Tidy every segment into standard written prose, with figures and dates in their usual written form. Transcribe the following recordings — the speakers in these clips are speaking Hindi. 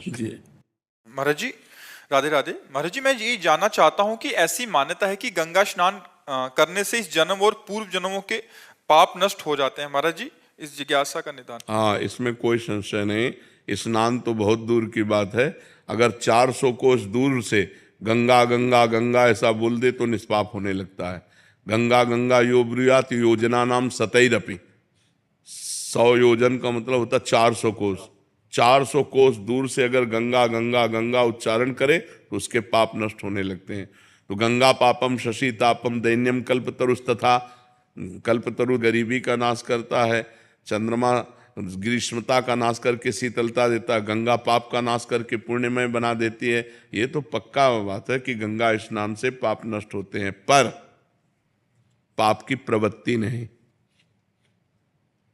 जी महाराज जी, राधे राधे। महाराज जी, मैं ये जानना चाहता हूँ कि ऐसी मान्यता है कि गंगा स्नान करने से इस जन्म और पूर्व जन्मों के पाप नष्ट हो जाते हैं। महाराज जी, इस जिज्ञासा का निदान। हाँ, इसमें कोई संशय नहीं। स्नान तो बहुत दूर की बात है। अगर 400 कोस दूर से गंगा गंगा गंगा ऐसा बोल दे तो निष्पाप होने लगता है। गंगा गंगा यो ब्रूयात योजना नाम सतैरपि। 100 योजन का मतलब होता 400 कोस। 400 कोस दूर से अगर गंगा गंगा गंगा उच्चारण करे तो उसके पाप नष्ट होने लगते हैं। तो गंगा पापम शशि तापम दैन्यम कल्पतरुस तथा। कल्पतरु गरीबी का नाश करता है, चंद्रमा ग्रीष्मता का नाश करके शीतलता देता है, गंगा पाप का नाश करके पुण्यमय बना देती है। ये तो पक्का बात है कि गंगा स्नान से पाप नष्ट होते हैं, पर पाप की प्रवृत्ति नहीं,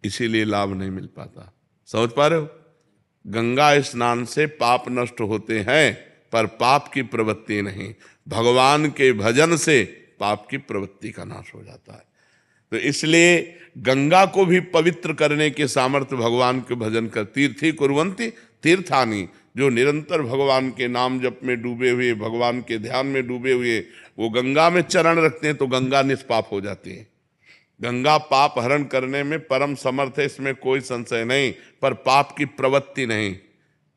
इसीलिए लाभ नहीं मिल पाता। समझ पा रहे हो? गंगा स्नान से पाप नष्ट होते हैं पर पाप की प्रवृत्ति नहीं। भगवान के भजन से पाप की प्रवृत्ति का नाश हो जाता है। तो इसलिए गंगा को भी पवित्र करने के सामर्थ्य भगवान के भजन कर। तीर्थी कुर्वन्ति तीर्थानी, जो निरंतर भगवान के नाम जप में डूबे हुए, भगवान के ध्यान में डूबे हुए, वो गंगा में चरण रखते हैं तो गंगा निष्पाप हो जाती है। गंगा पाप हरण करने में परम समर्थ है, इसमें कोई संशय नहीं, पर पाप की प्रवृत्ति नहीं।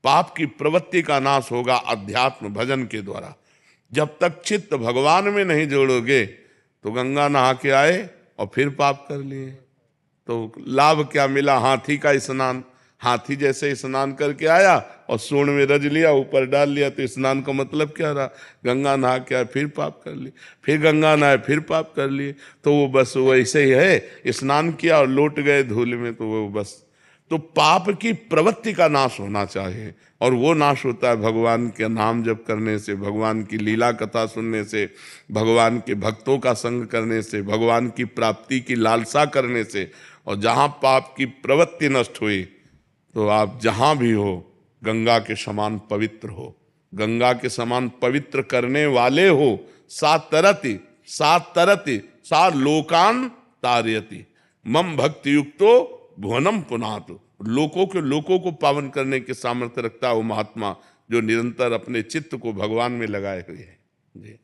पाप की प्रवृत्ति का नाश होगा अध्यात्म भजन के द्वारा। जब तक चित्त भगवान में नहीं जोड़ोगे तो गंगा नहा के आए और फिर पाप कर लिए तो लाभ क्या मिला? हाथी का स्नान, हाथी जैसे स्नान करके आया और सूंड में रज लिया, ऊपर डाल लिया, तो स्नान का मतलब क्या रहा? गंगा नहा के आए फिर पाप कर लिए, फिर गंगा नहाए फिर पाप कर लिए। तो वो बस वैसे ही है, स्नान किया और लौट गए धूल में, तो वो बस। तो पाप की प्रवृत्ति का नाश होना चाहिए, और वो नाश होता है भगवान के नाम जप करने से, भगवान की लीला कथा सुनने से, भगवान के भक्तों का संग करने से, भगवान की प्राप्ति की लालसा करने से। और जहाँ पाप की प्रवृत्ति नष्ट हुई तो आप जहाँ भी हो गंगा के समान पवित्र हो, गंगा के समान पवित्र करने वाले हो। सात तरति सा लोकान तारयति मम भक्ति युक्तो भुवनम पुनातु। लोकों को पावन करने के सामर्थ्य रखता है वो महात्मा जो निरंतर अपने चित्त को भगवान में लगाए हुए हैं। जी।